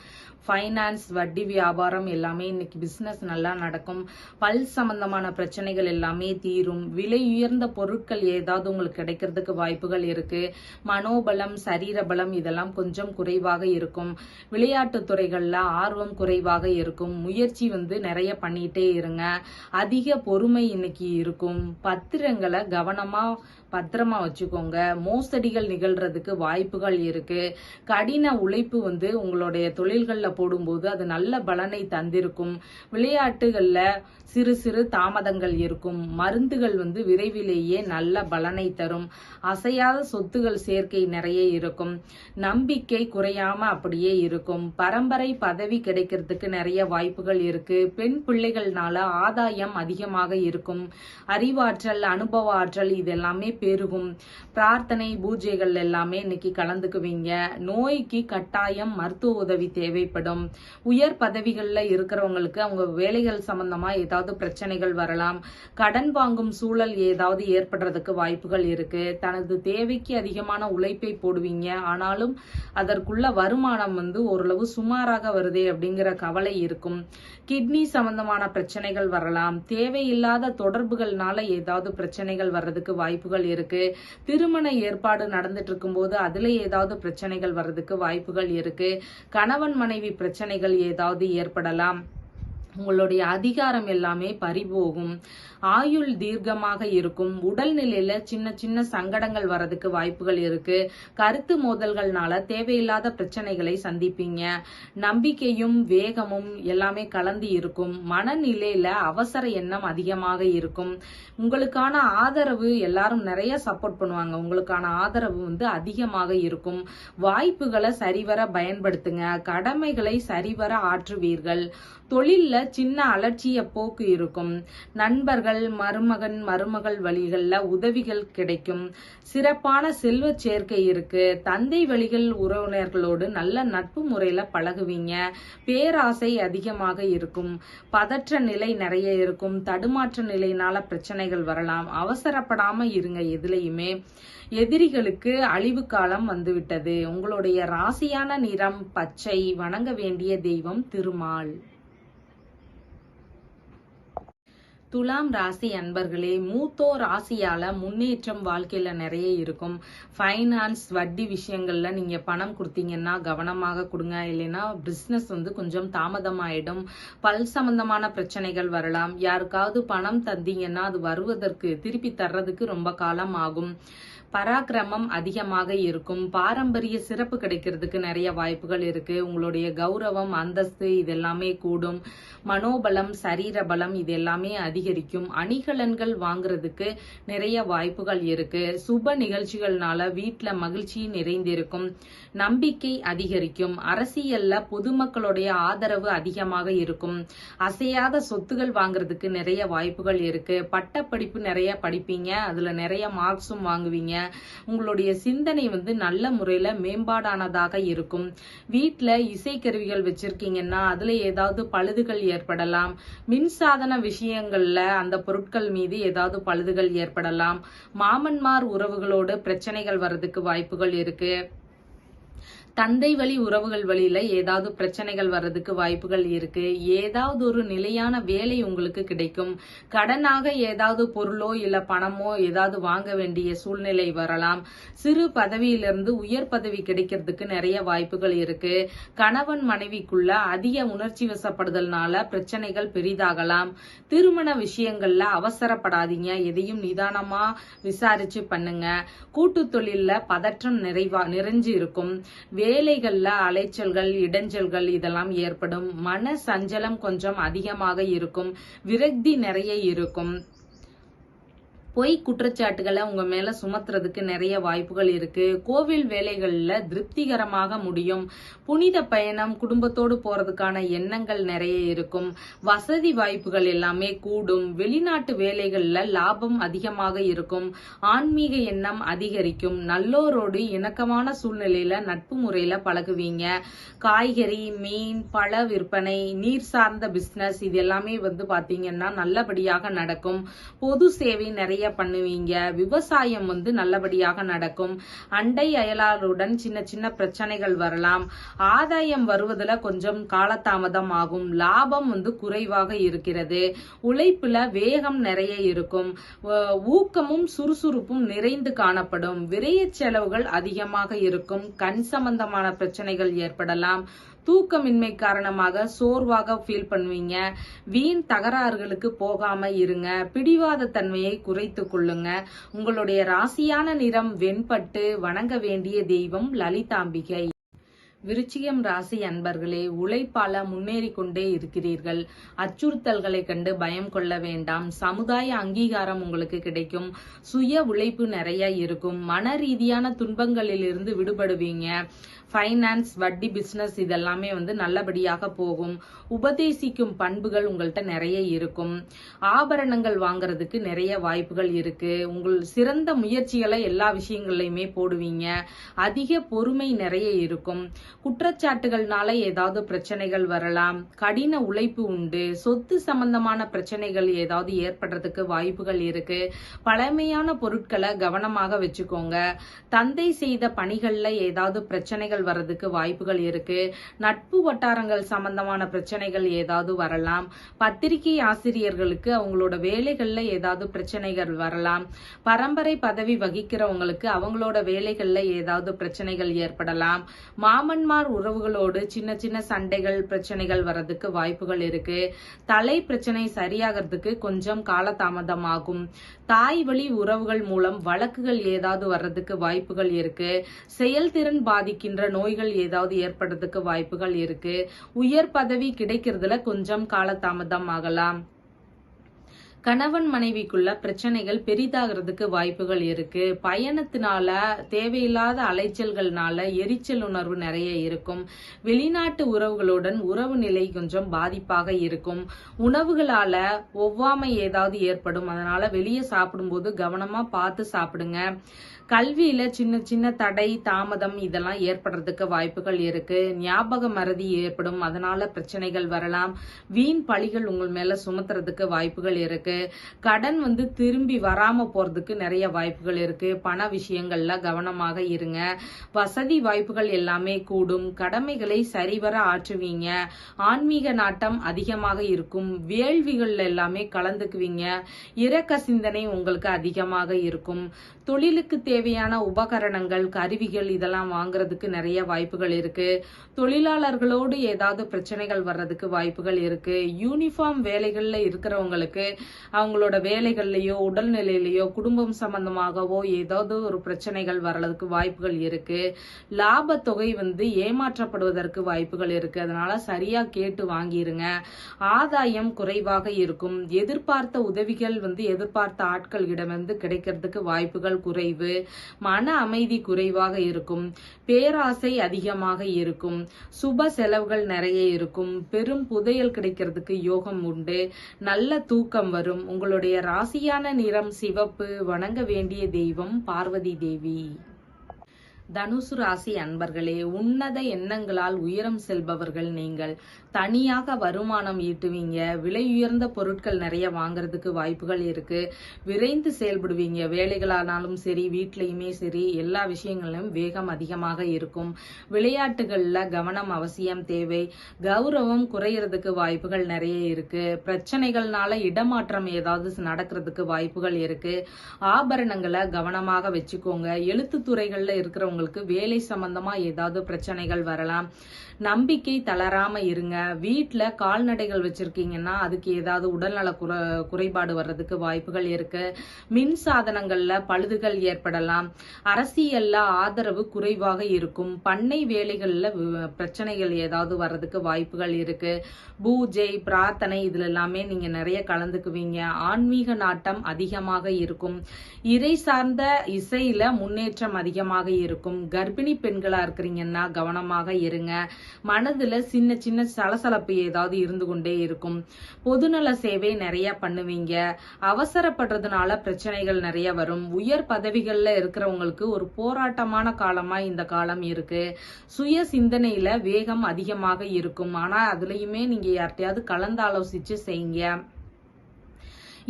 Speaker 1: ஃபைனான்ஸ், வட்டி வியாபாரம் எல்லாமே இன்னைக்கு பிசினஸ் நல்லா நடக்கும். பல் சம்பந்தமான பிரச்சனைகள் எல்லாமே தீரும். விலை உயர்ந்த பொருட்கள் ஏதாவது உங்களுக்கு கிடைக்கிறதுக்கு வாய்ப்புகள் இருக்கு. மனோபலம், சரீர பலம் இதெல்லாம் கொஞ்சம் குறைவாக இருக்கும். விளையாட்டு துறைகள்ல ஆர்வம் குறைவாக இருக்கும். முயற்சி நிறைய பண்ணிட்டே இருங்க. அதிக பொறுமை இன்னைக்கு இருக்கும். பத்திரங்களை பத்திரமா வச்சுக்கோங்க. மோசடிகள் நிகழ்றதுக்கு வாய்ப்புகள் இருக்கு. கடின உழைப்பு உங்களுடைய தொழில்கள்ல போடும்போது அது நல்ல பலனை தந்திருக்கும். விளையாட்டுகள்ல சிறு சிறு தாமதங்கள் இருக்கும். மருந்துகள் விரைவிலேயே நல்ல பலனை தரும். அசையாத சொத்துகள் சேர்க்கை நிறைய இருக்கும். நம்பிக்கை குறையாம அப்படியே இருக்கும். பரம்பரை பதவி கிடைக்கிறதுக்கு நிறைய வாய்ப்புகள் இருக்கு. பெண் பிள்ளைகள்னால ஆதாயம் அதிகமாக இருக்கும். அறிவாற்றல், அனுபவ ஆற்றல் இதெல்லாமே பெருகும். பிரார்த்தனை, பூஜைகள் எல்லாமே இன்னைக்கு கலந்துக்குவீங்க. நோய்க்கு கட்டாயம் மருத்துவ உதவி தேவைப்படும். உயர் பதவிகள்ல இருக்கிறவங்களுக்கு அவங்க வேலைகள் சம்பந்தமா ஏதாவது பிரச்சனைகள் வரலாம். கடன் வாங்கும் சூழல் ஏதாவது ஏற்படுறதுக்கு வாய்ப்புகள் இருக்கு. தனது தேவைக்கு அதிகமான உழைப்பை போடுவீங்க. ஆனாலும் அதற்குள்ள வருமானம் ஓரளவு சுமாராக வருதே அப்படிங்கிற கவலை இருக்கும். கிட்னி சம்பந்தமான பிரச்சனைகள் வரலாம். தேவையில்லாத தொடர்புகள்னால ஏதாவது பிரச்சனைகள் வர்றதுக்கு வாய்ப்புகள் இருக்கு. திருமண ஏற்பாடு நடந்துட்டு இருக்கும் போது அதுல ஏதாவது பிரச்சனைகள் வர்றதுக்கு வாய்ப்புகள் இருக்கு. கணவன் மனைவி பிரச்சனைகள் ஏதாவது ஏற்படலாம். உங்களுடைய அதிகாரம் எல்லாமே பறிபோகும். ஆயுள் தீர்க்கமாக இருக்கும். உடல்நிலையில சின்ன சின்ன சங்கடங்கள் வரதுக்கு வாய்ப்புகள் இருக்கு. கருத்து மோதல்கள்னால தேவையில்லாத பிரச்சனைகளை சந்திப்பீங்க. நம்பிக்கையும் வேகமும் எல்லாமே கலந்து இருக்கும். மனநிலையில அவசர எண்ணம் அதிகமாக இருக்கும். உங்களுக்கான ஆதரவு எல்லாரும் நிறைய சப்போர்ட் பண்ணுவாங்க. உங்களுக்கான ஆதரவு அதிகமாக இருக்கும். வாய்ப்புகளை சரிவர பயன்படுத்துங்க. கடமைகளை சரிவர ஆற்றுவீர்கள். தொழில்ல சின்ன அலட்சிய போக்கு இருக்கும். நண்பர்கள், மருமகள் வழிகள்ல உதவிகள் கிடைக்கும். சிறப்பான செல்வ சேர்க்கை இருக்கு. தந்தை வழிகள் உறவினர்களோடு நல்ல நட்பு முறையில பழகுவீங்க. பேராசை அதிகமாக இருக்கும். பதற்ற நிலை நிறைய இருக்கும். தடுமாற்ற நிலையினால பிரச்சனைகள் வரலாம். அவசரப்படாம இருங்க எதுலையுமே. எதிரிகளுக்கு அழிவு காலம் வந்துவிட்டது. உங்களுடைய ராசியான நிறம் பச்சை. வணங்க வேண்டிய தெய்வம் திருமால். துலாம் ராசி அன்பர்களே, மூத்தோர் ராசியால முன்னேற்றம் வாழ்க்கையில நிறைய இருக்கும். ஃபைனான்ஸ், வட்டி விஷயங்கள்ல நீங்க பணம் கொடுத்தீங்கன்னா கவனமாக கொடுங்க. இல்லைன்னா பிசினஸ் கொஞ்சம் தாமதமாயிடும். பல் சம்பந்தமான பிரச்சனைகள் வரலாம். யாருக்காவது பணம் தந்தீங்கன்னா அது வருவதற்கு திருப்பி தர்றதுக்கு ரொம்ப காலம் ஆகும். பராக்கிரமம் அதிகமாக இருக்கும். பாரம்பரிய சிறப்பு கிடைக்கிறதுக்கு நிறைய வாய்ப்புகள் இருக்கு. உங்களுடைய கௌரவம், அந்தஸ்து இதெல்லாமே கூடும். மனோபலம், சரீர பலம் இது எல்லாமே அதிகரிக்கும். அணிகலன்கள் வாங்குறதுக்கு நிறைய வாய்ப்புகள் இருக்கு. சுப நிகழ்ச்சிகள்னால வீட்டுல மகிழ்ச்சி நிறைந்திருக்கும். நம்பிக்கை அதிகரிக்கும். அரசியல்ல பொதுமக்களுடைய ஆதரவு அதிகமாக இருக்கும். அசையாத சொத்துகள் வாங்குறதுக்கு நிறைய வாய்ப்புகள் இருக்கு. பட்டப்படிப்பு நிறைய படிப்பீங்க. அதுல நிறைய மார்க்ஸும் வாங்குவீங்க. உங்களுடைய சிந்தனை நல்ல முறையில மேம்பாடானதாக இருக்கும். வீட்டுல இசைக்கருவிகள் வச்சிருக்கீங்கன்னா அதுல ஏதாவது பழுதுகள் ஏற்படலாம். மின்சாதன விஷயங்கள்ல அந்த பொருட்கள் மீது ஏதாவது பழுதுகள் ஏற்படலாம். மாமன்மார் உறவுகளோடு பிரச்சனைகள் வர்றதுக்கு வாய்ப்புகள் இருக்கு. தந்தை வழி உறவுகள் வழியில ஏதாவது பிரச்சனைகள் வர்றதுக்கு வாய்ப்புகள் இருக்கு. ஏதாவது ஒரு நிலையான வேலை உங்களுக்கு கிடைக்கும். கடனாக ஏதாவது பொருளோ இல்ல பணமோ ஏதாவது வாங்க வேண்டிய சூழ்நிலை வரலாம். சிறு பதவியிலிருந்து உயர் பதவி கிடைக்கிறதுக்கு நிறைய வாய்ப்புகள் இருக்கு. கணவன் மனைவிக்குள்ள அதிக உணர்ச்சி வசப்படுதல்னால பிரச்சனைகள் பெரிதாகலாம். திருமண விஷயங்கள்ல அவசரப்படாதீங்க. எதையும் நிதானமா விசாரிச்சு பண்ணுங்க. கூட்டு தொழில்ல பதற்றம் நிறைஞ்சு இருக்கும். வேலைகள்ல அலைச்சல்கள், இடைஞ்சல்கள் இதெல்லாம் ஏற்படும். மன சஞ்சலம் கொஞ்சம் அதிகமாக இருக்கும். விரக்தி நிறைய இருக்கும். பொய் குற்றச்சாட்டுகளை உங்க மேல சுமத்துறதுக்கு நிறைய வாய்ப்புகள் இருக்கு. கோவில் வேலைகள்ல திருப்திகரமாக முடியும். புனித பயணம், குடும்பத்தோடு போறதுக்கான எண்ணங்கள் நிறைய இருக்கும். வசதி வாய்ப்புகள் எல்லாமே கூடும். வெளிநாட்டு வேலைகள்ல லாபம் அதிகமாக இருக்கும். ஆன்மீக எண்ணம் அதிகரிக்கும். நல்லோரோடு இணக்கமான சூழ்நிலையில நட்பு முறையில பழகுவீங்க. காய்கறி, மீன், பழ விற்பனை, நீர் சார்ந்த பிசினஸ் இது எல்லாமே பாத்தீங்கன்னா நல்லபடியாக நடக்கும். பொது சேவை நிறைய பண்ணுவீங்க. விவசாயம் நல்லபடியாக நடக்கும். அண்டை அயலாருடன் சின்ன சின்ன பிரச்சனைகள் வரலாம். ஆதாயம் வருவதுல கொஞ்சம் காலதாமதம் ஆகும். லாபம் குறைவாக இருக்கிறது. உழைப்புல வேகம் நிறைய இருக்கும். ஊக்கமும் சுறுசுறுப்பும் நிறைந்து காணப்படும். விரய செலவுகள் அதிகமாக இருக்கும். கண் சம்பந்தமான பிரச்சனைகள் ஏற்படலாம். தூக்கமின்மை காரணமாக சோர்வாக ஃபீல் பண்ணுவீங்க. வீண் தகராறுகளுக்கு போகாம இருங்க. பிடிவாத தன்மையை குறைத்து கொள்ளுங்க. உங்களுடைய ராசியான நிறம் வெண்பட்டு. வணங்க வேண்டிய தெய்வம் லலிதாம்பிகை. விருச்சிகம் ராசி அன்பர்களே, உழைப்பால முன்னேறி கொண்டே இருக்கிறீர்கள். அச்சுறுத்தல்களை கண்டு பயம் கொள்ள வேண்டாம். சமுதாய அங்கீகாரம் உங்களுக்கு கிடைக்கும். சுய உழைப்பு நிறைய இருக்கும். மன ரீதியான துன்பங்களிலிருந்து விடுபடுவீங்க. ஃபைனான்ஸ், வட்டி, பிசினஸ் இதெல்லாமே நல்லபடியாக போகும். உபதேசிக்கும் பண்புகள் உங்கள்கிட்ட நிறைய இருக்கும். ஆபரணங்கள் வாங்குறதுக்கு நிறைய வாய்ப்புகள் இருக்கு. உங்கள் சிறந்த முயற்சிகளை எல்லா விஷயங்கள்லயுமே போடுவீங்க. அதிக பொறுமை நிறைய இருக்கும். குற்றச்சாட்டுகள்னால ஏதாவது பிரச்சனைகள் வரலாம். கடின உழைப்பு உண்டு. சொத்து சம்பந்தமான பிரச்சனைகள் ஏதாவது ஏற்படுறதுக்கு வாய்ப்புகள் இருக்கு. பழமையான பொருட்களை கவனமாக வச்சுக்கோங்க. தந்தை செய்த பணிகள்ல ஏதாவது பிரச்சனைகள் வர்றதுக்கு வாய்ப்புகள் இருக்கு. நட்பு வட்டாரங்கள் சம்பந்தமான பிரச்சனைகள் ஏதாவது வரலாம். பத்திரிகை ஆசிரியர்களுக்கு அவங்களோட வேலைகள்ல ஏதாவது பிரச்சனைகள் வரலாம். பரம்பரை பதவி வகிக்கிறவங்களுக்கு அவங்களோட வேலைகள்ல ஏதாவது பிரச்சனைகள் ஏற்படலாம். மாமன்மார் உறவுகளோடு சின்ன சின்ன சண்டைகள், பிரச்சனைகள் வர்றதுக்கு வாய்ப்புகள் இருக்கு. தலை பிரச்சனை சரியாகிறதுக்கு கொஞ்சம் காலதாமதம் ஆகும். தாய் வழி உறவுகள் மூலம் வழக்குகள் ஏதாவது வர்றதுக்கு வாய்ப்புகள் இருக்கு. செயல்திறன் பாதிக்கின்ற நோய்கள் ஏதாவது ஏற்படுறதுக்கு வாய்ப்புகள் இருக்கு. உயர் பதவி கிடைக்கிறதுல கொஞ்சம் காலதாமதம் ஆகலாம். கணவன் மனைவிக்குள்ள பிரச்சனைகள் பெரிதாகிறதுக்கு வாய்ப்புகள் இருக்கு. பயணத்தினால தேவையில்லாத அலைச்சல்கள்னால எரிச்சல் உணர்வு நிறைய இருக்கும். வெளிநாட்டு உறவுகளுடன் உறவு நிலை கொஞ்சம் பாதிப்பாக இருக்கும். உணவுகளால ஒவ்வாமை ஏதாவது ஏற்படும். அதனால வெளியே சாப்பிடும்போது கவனமா பார்த்து சாப்பிடுங்க. கல்வியில சின்ன சின்ன தடை, தாமதம் இதெல்லாம் ஏற்படுறதுக்கு வாய்ப்புகள் இருக்கு. ஞாபக மறதி ஏற்படும். அதனால பிரச்சனைகள் வரலாம். வீண் பழிகள் உங்கள் மேல சுமத்துறதுக்கு வாய்ப்புகள் இருக்கு. கடன் திரும்பி வராம போறதுக்கு நிறைய வாய்ப்புகள் இருக்கு. பண விஷயங்கள்ல கவனமாக இருங்க. வசதி வாய்ப்புகள் எல்லாமே கூடும். கடமைகளை சரிவர ஆற்றுவீங்க. ஆன்மீக நாட்டம் அதிகமாக இருக்கும். வேள்விகள் எல்லாமே கலந்துக்குவீங்க. இரக்க சிந்தனை உங்களுக்கு அதிகமாக இருக்கும். தொழிலுக்கு தேவையான உபகரணங்கள், கருவிகள் இதெல்லாம் வாங்குறதுக்கு நிறைய வாய்ப்புகள் இருக்கு. தொழிலாளர்களோடு ஏதாவது பிரச்சனைகள் வர்றதுக்கு வாய்ப்புகள் இருக்கு. யூனிஃபார்ம் வேலைகள்ல இருக்கிறவங்களுக்கு அவங்களோட வேலைகள்லயோ உடல்நிலையிலயோ குடும்பம் சம்பந்தமாகவோ ஏதாவது ஒரு பிரச்சனைகள் வர்றதுக்கு வாய்ப்புகள் இருக்கு. லாப தொகை ஏமாற்றப்படுவதற்கு வாய்ப்புகள் இருக்கு. அதனால சரியா கேட்டு வாங்கிருங்க. ஆதாயம் குறைவாக இருக்கும். எதிர்பார்த்த உதவிகள் எதிர்பார்த்த ஆட்களிடமிருந்து கிடைக்கிறதுக்கு வாய்ப்புகள் குறைவு. மன அமைதி குறைவாக இருக்கும். பேராசை அதிகமாக இருக்கும். சுப செலவுகள் நிறைய இருக்கும். பெரும் புதையல் கிடைக்கிறதுக்கு யோகம் உண்டு. நல்ல தூக்கம் வரும். உங்களுடைய ராசியான நிறம் சிவப்பு. வணங்க வேண்டிய தெய்வம் பார்வதி தேவி. தனுசு ராசி அன்பர்களே, உன்னத எண்ணங்களால் உயரம் செல்பவர்கள் நீங்கள். தனியாக வருமானம் ஈட்டுவீங்க. விலை உயர்ந்த பொருட்கள் நிறைய வாங்குறதுக்கு வாய்ப்புகள் இருக்கு. விரைந்து செயல்படுவீங்க. வேலைகளானாலும் சரி, வீட்லயுமே சரி, எல்லா விஷயங்களிலும் வேகம் அதிகமாக இருக்கும். விளையாட்டுகள்ல கவனம் அவசியம் தேவை. கௌரவம் குறையறதுக்கு வாய்ப்புகள் நிறைய இருக்கு. பிரச்சனைகள்னால இடமாற்றம் ஏதாவது நடக்கிறதுக்கு வாய்ப்புகள் இருக்கு. ஆபரணங்களை கவனமாக வச்சுக்கோங்க. எழுத்து துறைகள்ல இருக்கிறவங்க வேலை சம்பந்தமா ஏதாவது பிரச்சனைகள் வரலாம். நம்பிக்கை தளராம இருங்க. வீட்டுல கால்நடைகள் வச்சிருக்கீங்கன்னா அதுக்கு ஏதாவது உடல்நல குறைபாடு வர்றதுக்கு வாய்ப்புகள் இருக்கு. மின் சாதனங்கள்ல பழுதுகள் ஏற்படலாம். அரசியல்ல ஆதரவு குறைவாக இருக்கும். பண்ணை வேலைகள்ல பிரச்சனைகள் ஏதாவது வர்றதுக்கு வாய்ப்புகள் இருக்கு. பூஜை பிரார்த்தனை இதுல எல்லாமே நீங்க நிறைய கலந்துக்குவீங்க. ஆன்மீக நாட்டம் அதிகமாக இருக்கும். இறை சார்ந்த இசையில முன்னேற்றம் அதிகமாக இருக்கும். கர்ப்பிணி பெண்களா இருக்கிறீங்கன்னா கவனமாக இருங்க. மனதுல சின்ன சின்ன சலசலப்பு ஏதாவது இருந்து கொண்டே இருக்கும். பொதுநல சேவை நிறைய பண்ணுவீங்க. அவசரப்படுறதுனால பிரச்சனைகள் நிறைய வரும். உயர் பதவிகள்ல இருக்கிறவங்களுக்கு ஒரு போராட்டமான காலமா இந்த காலம் இருக்கு. சுய சிந்தனையில வேகம் அதிகமாக இருக்கும். ஆனா அதுலயுமே நீங்க யார்ட்டையாவது கலந்து ஆலோசிச்சு செய்யுங்க.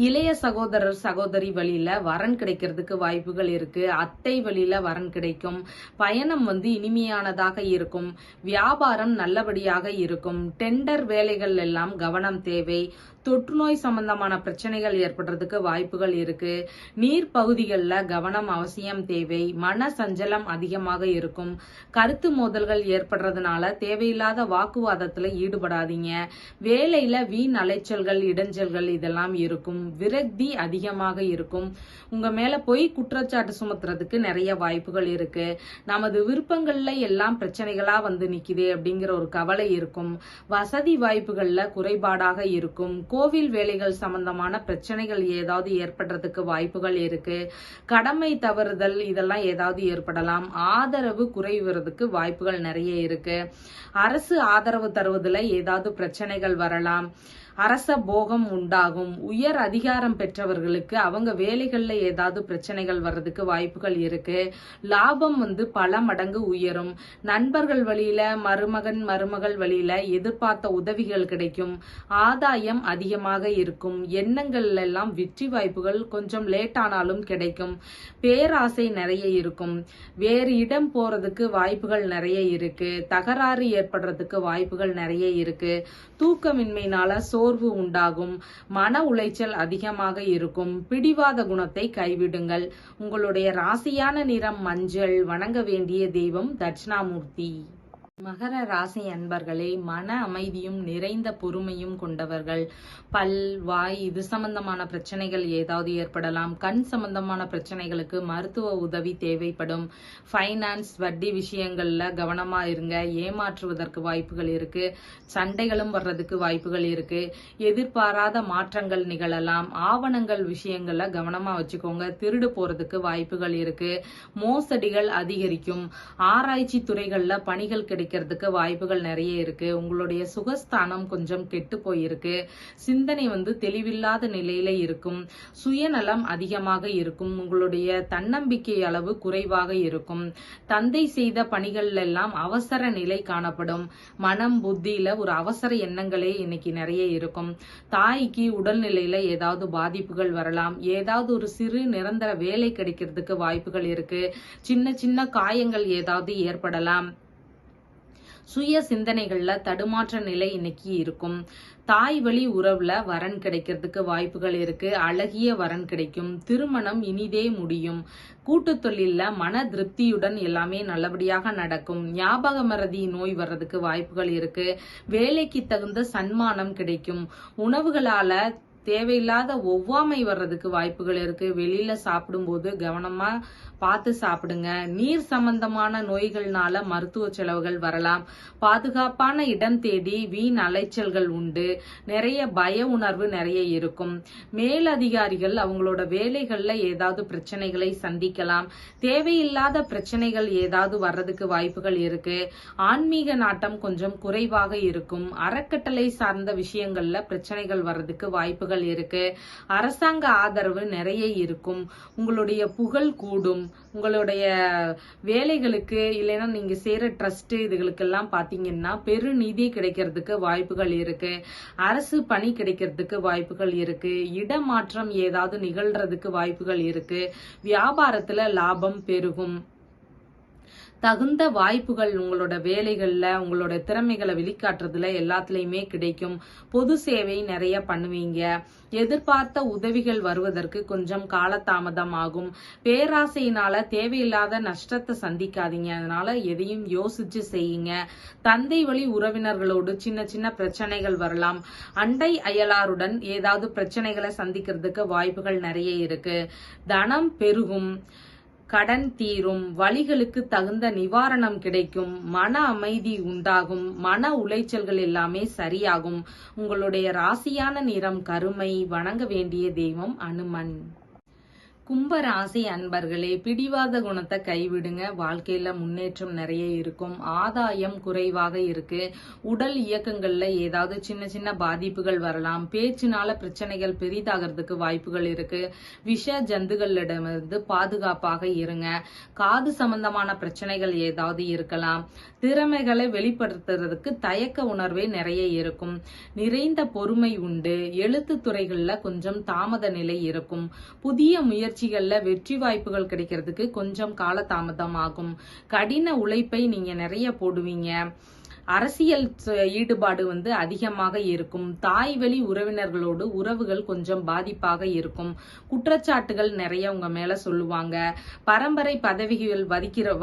Speaker 1: இளைய சகோதரர் சகோதரி வழியில வரன் கிடைக்கிறதுக்கு வாய்ப்புகள் இருக்கு. அத்தை வழியில வரன் கிடைக்கும். பயணம் இனிமையானதாக இருக்கும். வியாபாரம் நல்லபடியாக இருக்கும். டெண்டர் வேலைகள் எல்லாம் கவனம் தேவை. தொற்றுநோய் சம்பந்தமான பிரச்சனைகள் ஏற்படுறதுக்கு வாய்ப்புகள் இருக்கு. நீர் பகுதிகளில் கவனம் அவசியம் தேவை. மன சஞ்சலம் அதிகமாக இருக்கும். கருத்து மோதல்கள் ஏற்படுறதுனால தேவையில்லாத வாக்குவாதத்துல ஈடுபடாதீங்க. வேலையில வீண் அலைச்சல்கள் இடைஞ்சல்கள் இதெல்லாம் இருக்கும். விரக்தி அதிகமாக இருக்கும். உங்க மேல போய் குற்றச்சாட்டு சுமத்துறதுக்கு நிறைய வாய்ப்புகள் இருக்கு. நமது விருப்பங்கள்ல எல்லாம் பிரச்சனைகளா நிக்குதே அப்படிங்கிற ஒரு கவலை இருக்கும். வசதி வாய்ப்புகள்ல குறைபாடாக இருக்கும். கோவில் வேலைகள் சம்பந்தமான பிரச்சனைகள் ஏதாவது ஏற்படுறதுக்கு வாய்ப்புகள் இருக்கு. கடமை தவறுதல் இதெல்லாம் ஏதாவது ஏற்படலாம். ஆதரவு குறைவதற்கு வாய்ப்புகள் நிறைய இருக்கு. அரசு ஆதரவு தருவதில் ஏதாவது பிரச்சனைகள் வரலாம். அரச போகம் உண்டாகும். உயர் அதிகாரம் பெற்றவர்களுக்கு அவங்க வேலைகள்ல ஏதாவது பிரச்சனைகள் வர்றதுக்கு வாய்ப்புகள் இருக்கு. லாபம் பல மடங்கு உயரும். நண்பர்கள் வழியில மருமகள் வழியில எதிர்பார்த்த உதவிகள் கிடைக்கும். ஆதாயம் அதிகமாக இருக்கும். எண்ணங்கள் எல்லாம் வெற்றி வாய்ப்புகள் கொஞ்சம் லேட் ஆனாலும் கிடைக்கும். பேராசை நிறைய இருக்கும். வேறு இடம் போறதுக்கு வாய்ப்புகள் நிறைய இருக்கு. தகராறு ஏற்படுறதுக்கு வாய்ப்புகள் நிறைய இருக்கு. தூக்கமின்மையினால சோர்வு உண்டாகும். மன உளைச்சல் அதிகமாக இருக்கும். பிடிவாத குணத்தை கைவிடுங்கள். உங்களுடைய ராசியான நிறம் மஞ்சள். வணங்க வேண்டிய தெய்வம் தட்சிணாமூர்த்தி. மகர ராசி அன்பர்களே, மன அமைதியும் நிறைந்த பொறுமையும் கொண்டவர்கள். பல் வாய் இது சம்பந்தமான பிரச்சனைகள் ஏதாவது ஏற்படலாம். கண் சம்பந்தமான பிரச்சனைகளுக்கு மருத்துவ உதவி தேவைப்படும். ஃபைனான்ஸ் வட்டி விஷயங்கள்ல கவனமா இருங்க. ஏமாற்றுவதற்கு வாய்ப்புகள் இருக்கு. சண்டைகளும் வர்றதுக்கு வாய்ப்புகள் இருக்கு. எதிர்பாராத மாற்றங்கள் நிகழலாம். ஆவணங்கள் விஷயங்கள்ல கவனமா வச்சுக்கோங்க. திருடு போறதுக்கு வாய்ப்புகள் இருக்கு. மோசடிகள் அதிகரிக்கும். ஆராய்ச்சி துறைகள்ல பணிகள் கிடைக்கிறதுக்கு வாய்ப்புகள் நிறைய இருக்கு. உங்களுடைய சுகஸ்தானம் கொஞ்சம் கெட்டு போயிருக்கு. சிந்தனை தெளிவில்லாத நிலையில இருக்கும். சுயநலம் அதிகமாக இருக்கும். உங்களுடைய தன்னம்பிக்கை அளவு குறைவாக இருக்கும். தந்தை செய்த பணிகள் எல்லாம் அவசர நிலை காணப்படும். மனம் புத்தியில ஒரு அவசர எண்ணங்களே இன்னைக்கு நிறைய இருக்கும். தாய்க்கு உடல்நிலையில ஏதாவது பாதிப்புகள் வரலாம். ஏதாவது ஒரு சிறு நிரந்தர வேலை கிடைக்கிறதுக்கு வாய்ப்புகள் இருக்கு. சின்ன சின்ன காயங்கள் ஏதாவது ஏற்படலாம். சுய சிந்தனைகள்ல தடுமாற்ற நிலை இன்னைக்கு இருக்கும். தாய் வழி உறவுல வரன் கிடைக்கிறதுக்கு வாய்ப்புகள் இருக்கு. அழகிய வரன் கிடைக்கும். திருமணம் இனிதே முடியும். கூட்டு தொழில மன திருப்தியுடன் எல்லாமே நல்லபடியாக நடக்கும். ஞாபக மறதி நோய் வர்றதுக்கு வாய்ப்புகள் இருக்கு. வேலைக்கு தகுந்த சன்மானம் கிடைக்கும். உணவுகளால தேவையில்லாத ஒவ்வாமை வர்றதுக்கு வாய்ப்புகள் இருக்கு. வெளியில சாப்பிடும்போது கவனமா பார்த்து சாப்பிடுங்க. நீர் சம்பந்தமான நோய்கள்னால மருத்துவ செலவுகள் வரலாம். பாதுகாப்பான இடம் தேடி வீண் அலைச்சல்கள் உண்டு. நிறைய பய உணர்வு நிறைய இருக்கும். மேலதிகாரிகள் அவங்களோட வேலைகள்ல ஏதாவது பிரச்சனைகளை சந்திக்கலாம். தேவையில்லாத பிரச்சனைகள் ஏதாவது வர்றதுக்கு வாய்ப்புகள் இருக்கு. ஆன்மீக நாட்டம் கொஞ்சம் குறைவாக இருக்கும். அறக்கட்டளை சார்ந்த விஷயங்கள்ல பிரச்சனைகள் வர்றதுக்கு வாய்ப்புகள் இருக்கு. அரசாங்க ஆதரவு நிறைய இருக்கும். உங்களுடைய புகழ் கூடும். உங்களுடைய வேலைகளுக்கு இல்லைன்னா நீங்க செய்யற ட்ரஸ்ட் இதுகளுக்கெல்லாம் பாத்தீங்கன்னா பெருநிதி கிடைக்கிறதுக்கு வாய்ப்புகள் இருக்கு. அரசு பணி கிடைக்கிறதுக்கு வாய்ப்புகள் இருக்கு. இடமாற்றம் ஏதாவது நிகழ்றதுக்கு வாய்ப்புகள் இருக்கு. வியாபாரத்துல லாபம் பெருகும். தகுந்த வாய்ப்புகள் உங்களோட வேலைகள்ல உங்களோட திறமைகளை வெளிக்காட்டுறதுல எல்லாத்துலயுமே கிடைக்கும். பொது சேவை நிறைய பண்ணுவீங்க. எதிர்பார்த்த உதவிகள் வருவதற்கு கொஞ்சம் காலதாமதம் ஆகும். பேராசையினால தேவையில்லாத நஷ்டத்தை சந்திக்காதீங்க. அதனால எதையும் யோசிச்சு செய்யுங்க. தந்தை வழி உறவினர்களோடு சின்ன சின்ன பிரச்சனைகள் வரலாம். அண்டை அயலாருடன் ஏதாவது பிரச்சனைகளை சந்திக்கிறதுக்கு வாய்ப்புகள் நிறைய இருக்கு. தனம் பெருகும். கடன் தீரும். வலிகளுக்கு தகுந்த நிவாரணம் கிடைக்கும். மன அமைதி உண்டாகும். மன உளைச்சல்கள் எல்லாமே சரியாகும். உங்களுடைய ராசியான நிறம் கருமை. வணங்க வேண்டிய தெய்வம் அனுமன். கும்ப ராசி அன்பர்களே, பிடிவாத குணத்தை கைவிடுங்க. வாழ்க்கையில முன்னேற்றம் நிறைய இருக்கும். ஆதாயம் குறைவாக இருக்கு. உடல் இயக்கங்கள்ல ஏதாவது சின்ன சின்ன பாதிப்புகள் வரலாம். பேச்சினால பிரச்சனைகள் பெரிதாகிறதுக்கு வாய்ப்புகள் இருக்கு. விஷ ஜந்துகளிடமிருந்து பாதுகாப்பாக இருங்க. காது சம்பந்தமான பிரச்சனைகள் ஏதாவது இருக்கலாம். திறமைகளை வெளிப்படுத்துறதுக்கு தயக்க உணர்வே நிறைய இருக்கும். நிறைந்த பொறுமை உண்டு. எழுத்து துறைகள்ல கொஞ்சம் தாமத நிலை இருக்கும். புதிய முயற்சிகள்ல வெற்றி வாய்ப்புகள் கிடைக்கிறதுக்கு கொஞ்சம் காலதாமதம் ஆகும். கடின உழைப்பை நீங்க நிறைய போடுவீங்க. அரசியல் ஈடுபாடு அதிகமாக இருக்கும். தாய் வழி உறவினர்களோடு உறவுகள் கொஞ்சம் பாதிப்பாக இருக்கும். குற்றச்சாட்டுகள் நிறைய உங்க மேல சொல்லுவாங்க. பரம்பரை பதவிகள்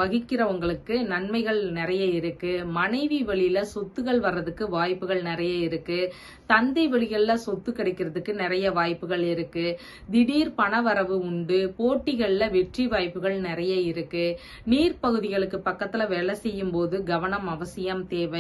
Speaker 1: வகிக்கிறவங்களுக்கு நன்மைகள் நிறைய இருக்கு. மனைவி வழியில சொத்துகள் வர்றதுக்கு வாய்ப்புகள் நிறைய இருக்கு. தந்தை வழிகள்ல சொத்து கிடைக்கிறதுக்கு நிறைய வாய்ப்புகள் இருக்கு. திடீர் பணவரவு உண்டு. போட்டிகள்ல வெற்றி வாய்ப்புகள் நிறைய இருக்கு. நீர்ப்பகுதிகளுக்கு பக்கத்துல வேலை செய்யும் போது கவனம் அவசியம் தேவை.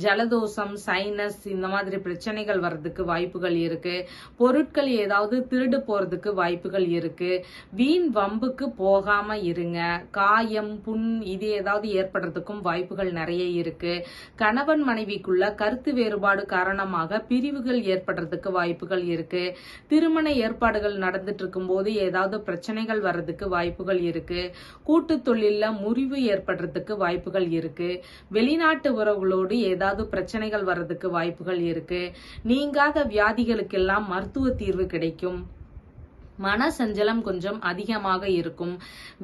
Speaker 1: ஜலதோஷம், சைனஸ் இந்த மாதிரி பிரச்சனைகள் வர்றதுக்கு வாய்ப்புகள் இருக்கு. பொருட்கள் ஏதாவது திருடு போறதுக்கு வாய்ப்புகள் இருக்கு. வீண் வம்புக்கு போகாம இருங்க. காயம், புண் இது ஏதாவது ஏற்படுறதுக்கும் வாய்ப்புகள் நிறைய இருக்கு. கணவன் மனைவிக்குள்ள கருத்து வேறுபாடு காரணமாக பிரிவுகள் ஏற்படுறதுக்கு வாய்ப்புகள் இருக்கு. திருமண ஏற்பாடுகள் நடந்துட்டு இருக்கும் போது ஏதாவது பிரச்சனைகள் வர்றதுக்கு வாய்ப்புகள் இருக்கு. கூட்டு தொழில முறிவு ஏற்படுறதுக்கு வாய்ப்புகள் இருக்கு. வெளிநாட்டு உறவுகளோடு ஏதாவது பிரச்சனைகள் வர்றதுக்கு வாய்ப்புகள் இருக்கு. நீங்காத வியாதிகளுக்கெல்லாம் மருத்துவ தீர்வு கிடைக்கும். மன சஞ்சலம் கொஞ்சம் அதிகமாக இருக்கும்.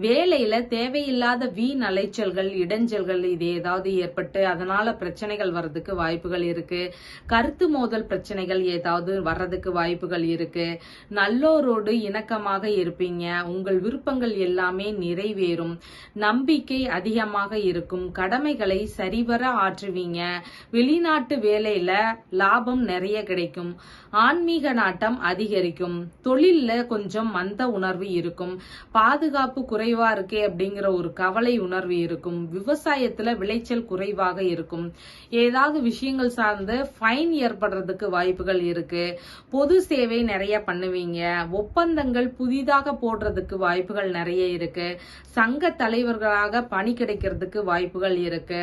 Speaker 1: வேலையில தேவையில்லாத வீண் அலைச்சல்கள், இடைஞ்சல்கள் இது ஏதாவது ஏற்பட்டு அதனால பிரச்சனைகள் வர்றதுக்கு வாய்ப்புகள் இருக்கு. கருத்து மோதல் பிரச்சனைகள் ஏதாவது வர்றதுக்கு வாய்ப்புகள் இருக்கு. நல்லோரோடு இணக்கமாக இருப்பீங்க. உங்கள் விருப்பங்கள் எல்லாமே நிறைவேறும். நம்பிக்கை அதிகமாக இருக்கும். கடமைகளை சரிவர ஆற்றுவீங்க. வெளிநாட்டு வேலையில லாபம் நிறைய கிடைக்கும். ஆன்மீக நாட்டம் அதிகரிக்கும். தொழில்ல கொஞ்சம் மந்த உணர்வு இருக்கும். பாதுகாப்பு குறைவா இருக்கே அப்படிங்கிற ஒரு கவலை உணர்வு இருக்கும். விவசாயத்துல விளைச்சல் குறைவாக இருக்கும். ஏதாவது விஷயங்கள் சார்ந்து ஃபைன் ஏற்படுறதுக்கு வாய்ப்புகள் இருக்கு. பொது சேவை நிறைய பண்ணுவீங்க. ஒப்பந்தங்கள் புதிதாக போடுறதுக்கு வாய்ப்புகள் நிறைய இருக்கு. சங்க தலைவர்களாக பணி கிடைக்கிறதுக்கு வாய்ப்புகள் இருக்கு.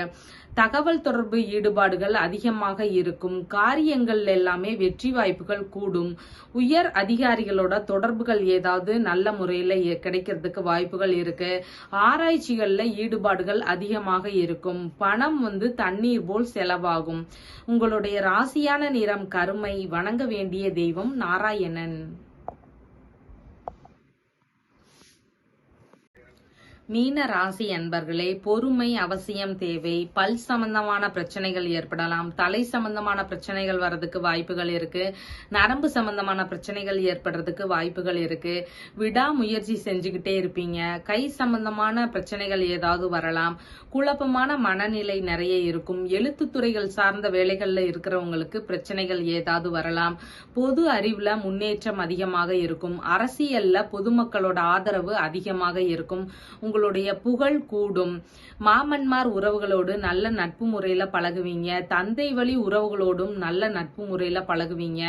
Speaker 1: தகவல் தொடர்பு ஈடுபாடுகள் அதிகமாக இருக்கும். காரியங்கள் எல்லாமே வெற்றி வாய்ப்புகள் கூடும். உயர் அதிகாரிகளோட தொடர்புகள் ஏதாவது நல்ல முறையில கிடைக்கிறதுக்கு வாய்ப்புகள் இருக்கு. ஆராய்ச்சிகள்ல ஈடுபாடுகள் அதிகமாக இருக்கும். பணம் தண்ணீர் போல் செலவாகும். உங்களுடைய ராசியான நிறம் கருமை. வணங்க வேண்டிய தெய்வம் நாராயணன். மீன ராசி அன்பர்களே, பொறுமை அவசியம் தேவை. பல் சம்பந்தமான பிரச்சனைகள் ஏற்படலாம். தலை சம்பந்தமான பிரச்சனைகள் வர்றதுக்கு வாய்ப்புகள் இருக்கு. நரம்பு சம்பந்தமான பிரச்சனைகள் ஏற்படுறதுக்கு வாய்ப்புகள் இருக்கு. விடாமுயற்சி செஞ்சுக்கிட்டே இருப்பீங்க. கை சம்பந்தமான பிரச்சனைகள் ஏதாவது வரலாம். குழப்பமான மனநிலை நிறைய இருக்கும். எழுத்துத்துறைகள் சார்ந்த வேலைகள்ல இருக்கிறவங்களுக்கு பிரச்சனைகள் ஏதாவது வரலாம். பொது அறிவுல முன்னேற்றம் அதிகமாக இருக்கும். அரசியல்ல பொதுமக்களோட ஆதரவு அதிகமாக இருக்கும். உங்களுடைய புகழ் கூடும். மாமன்மார் உறவுகளோடு நல்ல நட்பு முறையில பழகுவீங்க. தந்தை வழி உறவுகளோடும் நல்ல நட்பு முறையில பழகுவீங்க.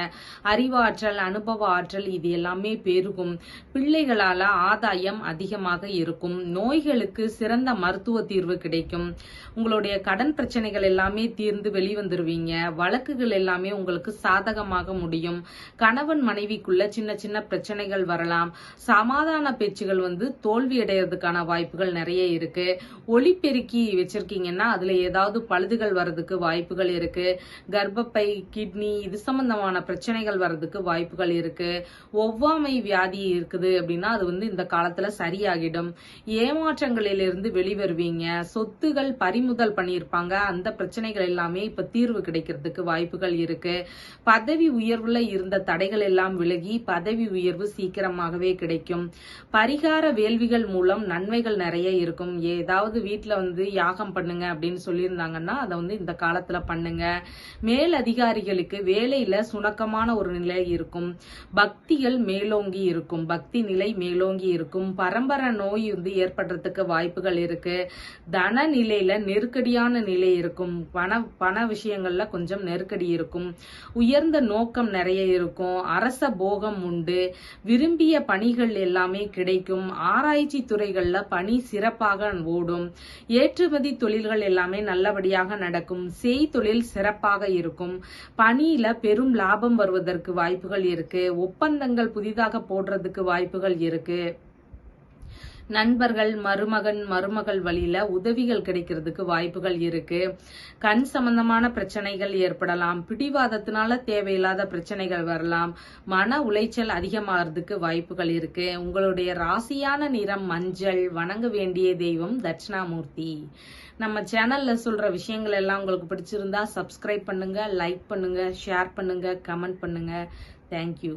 Speaker 1: அறிவாற்றல், அனுபவ ஆற்றல் இது எல்லாமே பெருகும். பிள்ளைகளால ஆதாயம் அதிகமாக இருக்கும். நோய்களுக்கு சிறந்த மருத்துவ தீர்வு கிடைக்கும். உங்களுடைய கடன் பிரச்சனைகள் எல்லாமே தீர்ந்து வெளிவந்துருவீங்க. வழக்குகள் எல்லாமே உங்களுக்கு சாதகமாக முடியும். கணவன் மனைவிக்குள்ள சின்ன சின்ன பிரச்சனைகள் வரலாம். சமாதான பேச்சுகள் தோல்வி அடைறதுக்கான வாய்ப்புகள் நிறைய இருக்கு. ஒளிபெருக்கி வச்சிருக்கீங்கன்னா அதுல ஏதாவது பழுதுகள் வர்றதுக்கு வாய்ப்புகள் இருக்கு. கர்ப்பப்பை, கிட்னி இது சம்பந்தமான பிரச்சனைகள் வர்றதுக்கு வாய்ப்புகள் இருக்கு. ஒவ்வாமை வியாதி இருக்குது அப்படின்னா அது இந்த காலத்துல சரியாகிடும். ஏமாற்றங்களிலிருந்து வெளிவருவீங்க. சொத்துகள் பறிமுதல் பண்ணியிருப்பாங்க. அந்த பிரச்சனைகள் எல்லாமே இப்ப தீர்வு கிடைக்கிறதுக்கு வாய்ப்புகள் இருக்கு. பதவி உயர்வுல இருந்த தடைகள் எல்லாம் விலகி பதவி உயர்வு சீக்கிரமாகவே கிடைக்கும். பரிகார வேள்விகள் மூலம் நன்மைகள் நிறைய இருக்கும். ஏதாவது வீட்டுல யாகம் பண்ணுங்க அப்படின்னு சொல்லியிருந்தாங்கன்னா அதை இந்த காலத்துல பண்ணுங்க. மேல் அதிகாரிகளுக்கு வேலையில சுணக்கமான ஒரு நிலை இருக்கும். பக்திகள் மேலோங்கி இருக்கும். பக்தி நிலை மேலோங்கி இருக்கும். பரம்பரை நோய் ஏற்படுறதுக்கு வாய்ப்புகள் இருக்கு. தன நிலையில நெருக்கடியான நிலை இருக்கும். பண விஷயங்கள்ல கொஞ்சம் நெருக்கடி இருக்கும். உயர்ந்த நோக்கம் நிறைய இருக்கும். அரச போகம் உண்டு. விரும்பிய பணிகள் எல்லாமே கிடைக்கும். ஆராய்ச்சி துறைகள்ல பணி சிறப்பாக ஓடும். ஏற்றுமதி தொழில்கள் எல்லாமே நல்லபடியாக நடக்கும். செய்தொழில் சிறப்பாக இருக்கும். பணியில பெரும் லாபம் வருவதற்கு வாய்ப்புகள் இருக்கு. ஒப்பந்தங்கள் புதிதாக போடுறதுக்கு வாய்ப்புகள் இருக்கு. நண்பர்கள், மருமகள் வழியில உதவிகள் கிடைக்கிறதுக்கு வாய்ப்புகள் இருக்கு. கண் சம்பந்தமான பிரச்சனைகள் ஏற்படலாம். பிடிவாதத்தினால தேவையில்லாத பிரச்சனைகள் வரலாம். மன உளைச்சல் அதிகமாகிறதுக்கு வாய்ப்புகள் இருக்கு. உங்களுடைய ராசியான நிறம் மஞ்சள். வணங்க வேண்டிய தெய்வம் தட்சிணாமூர்த்தி. நம்ம சேனல்ல சொல்ற விஷயங்கள் எல்லாம் உங்களுக்கு பிடிச்சிருந்தா சப்ஸ்கிரைப் பண்ணுங்க, லைக் பண்ணுங்க, ஷேர் பண்ணுங்க, கமெண்ட் பண்ணுங்க. தேங்க்யூ.